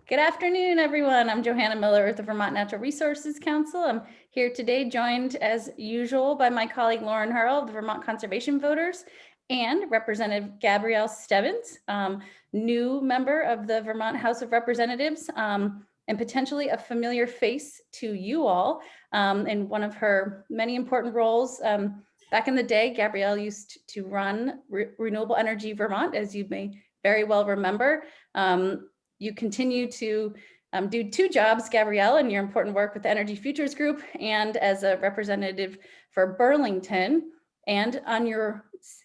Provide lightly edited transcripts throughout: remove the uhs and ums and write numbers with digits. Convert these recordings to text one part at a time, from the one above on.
Good afternoon, everyone. I'm Johanna Miller with the Vermont Natural Resources Council. I'm here today joined as usual by my colleague Lauren Hurl of the Vermont Conservation Voters and Representative Gabrielle Stebbins, new member of the Vermont House of Representatives and potentially a familiar face to you all in one of her many important roles. Back in the day, Gabrielle used to run Renewable Energy Vermont, as you may very well remember. You continue to do two jobs, Gabrielle, in your important work with the Energy Futures Group and as a representative for Burlington. And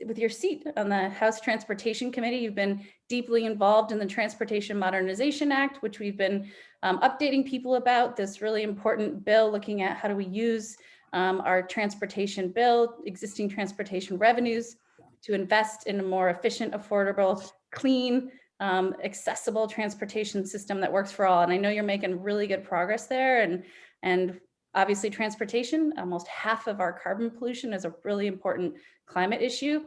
with your seat on the House Transportation Committee, you've been deeply involved in the Transportation Modernization Act, which we've been updating people about, this really important bill looking at how do we use our transportation bill, existing transportation revenues to invest in a more efficient, affordable, clean, accessible transportation system that works for all. And I know you're making really good progress there. And obviously transportation, almost half of our carbon pollution is a really important climate issue.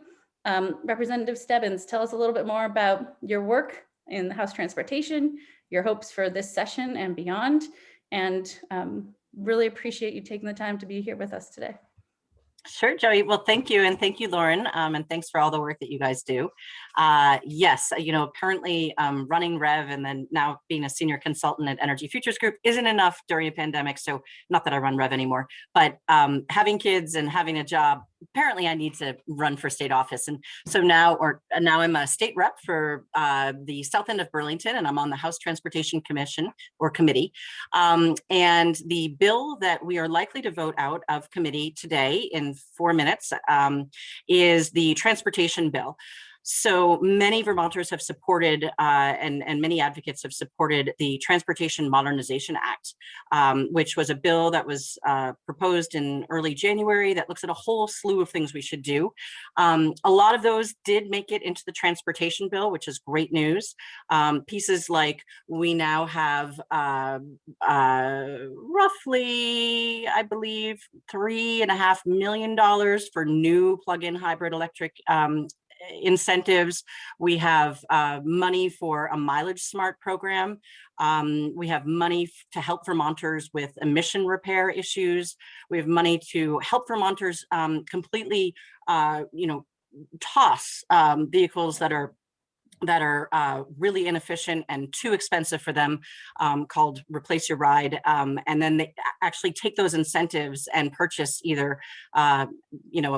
Representative Stebbins, tell us a little bit more about your work in the House Transportation, your hopes for this session and beyond, and really appreciate you taking the time to be here with us today. Sure, Joey. Well, thank you. And thank you, Lauren. And thanks for all the work that you guys do. Yes, currently running Rev and then now being a senior consultant at Energy Futures Group isn't enough during a pandemic. So not that I run Rev anymore, but having kids and having a job, apparently I need to run for state office. And so now I'm a state rep for the south end of Burlington, and I'm on the House Transportation Commission or Committee. And the bill that we are likely to vote out of committee today in 4 minutes is the transportation bill. So many Vermonters have supported and many advocates have supported the Transportation Modernization Act, which was a bill that was proposed in early January that looks at a whole slew of things we should do. A lot of those did make it into the transportation bill, which is great news. Pieces like we now have roughly, I believe, $3.5 million for new plug-in hybrid electric incentives. We have money for a mileage smart program. We have money to help Vermonters with emission repair issues. We have money to help Vermonters completely, toss vehicles that are really inefficient and too expensive for them, called Replace Your Ride. And then they actually take those incentives and purchase either, a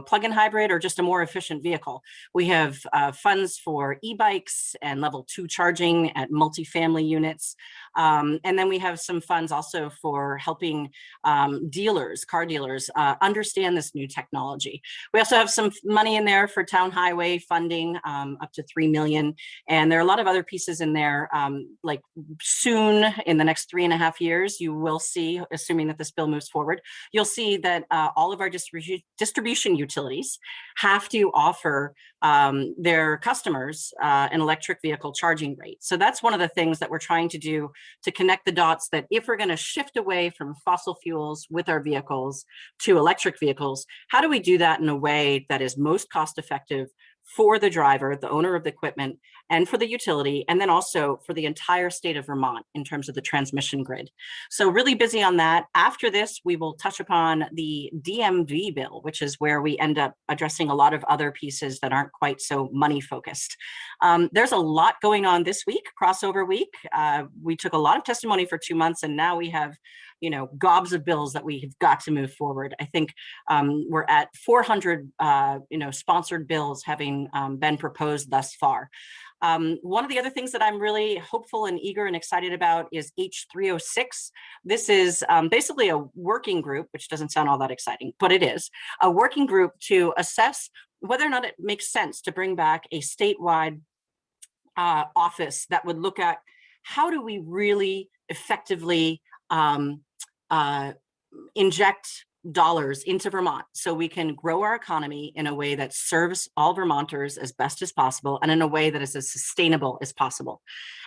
plug-in hybrid or just a more efficient vehicle. We have funds for e-bikes and level 2 charging at multifamily units. And then we have some funds also for helping car dealers understand this new technology. We also have some money in there for town highway funding, up to $3 million. And there are a lot of other pieces in there, like soon in the next 3.5 years, you will see, assuming that this bill moves forward, you'll see that all of our distribution utilities have to offer their customers an electric vehicle charging rate. So that's one of the things that we're trying to do to connect the dots, that if we're going to shift away from fossil fuels with our vehicles to electric vehicles, how do we do that in a way that is most cost effective for the driver, the owner of the equipment, and for the utility, and then also for the entire state of Vermont in terms of the transmission grid. So really busy on that. After this, we will touch upon the DMV bill, which is where we end up addressing a lot of other pieces that aren't quite so money focused. There's a lot going on this week, crossover week. We took a lot of testimony for 2 months, and now we have gobs of bills that we have got to move forward. I think we're at 400, sponsored bills having been proposed thus far. One of the other things that I'm really hopeful and eager and excited about is H306. This is basically a working group, which doesn't sound all that exciting, but it is a working group to assess whether or not it makes sense to bring back a statewide office that would look at how do we really effectively inject dollars into Vermont so we can grow our economy in a way that serves all Vermonters as best as possible and in a way that is as sustainable as possible.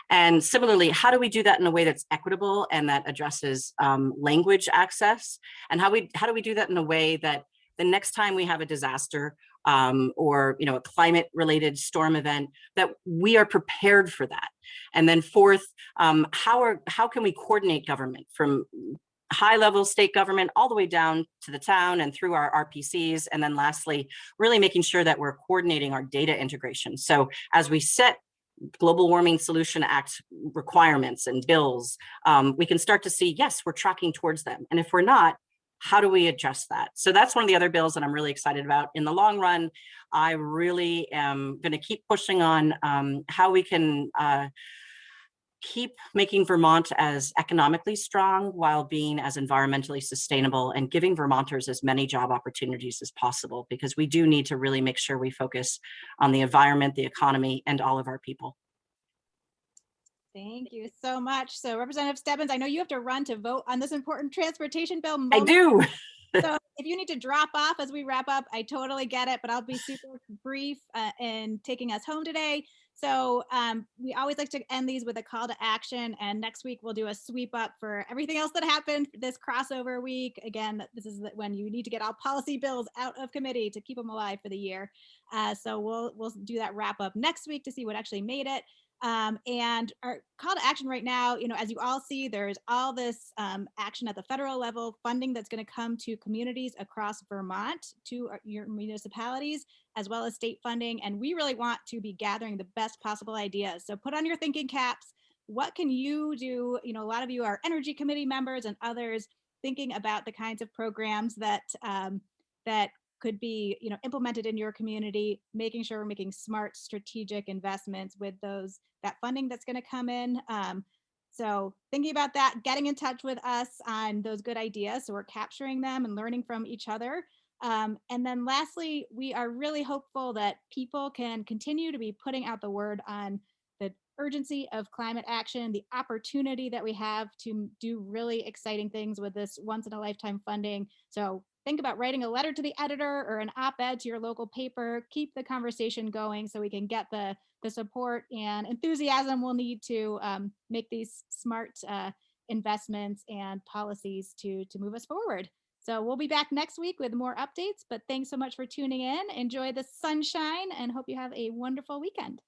And similarly, how do we do that in a way that's equitable and that addresses language access? And how do we do that in a way that the next time we have a disaster, or a climate related storm event, that we are prepared for that. And then fourth, how can we coordinate government from high level state government all the way down to the town and through our RPCs. And then lastly, really making sure that we're coordinating our data integration. So as we set Global Warming Solution Act requirements and bills, we can start to see, yes, we're tracking towards them. And if we're not, how do we adjust that? So that's one of the other bills that I'm really excited about. In the long run, I really am going to keep pushing on how we can keep making Vermont as economically strong while being as environmentally sustainable and giving Vermonters as many job opportunities as possible, because we do need to really make sure we focus on the environment, the economy, and all of our people. Thank you so much. So Representative Stebbins, I know you have to run to vote on this important transportation bill. I do. So if you need to drop off as we wrap up, I totally get it, but I'll be super brief in taking us home today. So we always like to end these with a call to action, and next week we'll do a sweep up for everything else that happened this crossover week. Again, this is when you need to get all policy bills out of committee to keep them alive for the year. So we'll do that wrap up next week to see what actually made it. And our call to action right now, as you all see, there's all this action at the federal level, funding that's going to come to communities across Vermont, to your municipalities, as well as state funding. And we really want to be gathering the best possible ideas. So put on your thinking caps. What can you do? A lot of you are energy committee members and others thinking about the kinds of programs that that could be implemented in your community, making sure we're making smart strategic investments with that funding that's going to come in. So thinking about that, getting in touch with us on those good ideas, so we're capturing them and learning from each other. And then lastly, we are really hopeful that people can continue to be putting out the word on the urgency of climate action, the opportunity that we have to do really exciting things with this once in a lifetime funding. So think about writing a letter to the editor or an op-ed to your local paper. Keep the conversation going so we can get the support and enthusiasm we'll need to make these smart investments and policies to move us forward. So we'll be back next week with more updates, but thanks so much for tuning in. Enjoy the sunshine and hope you have a wonderful weekend.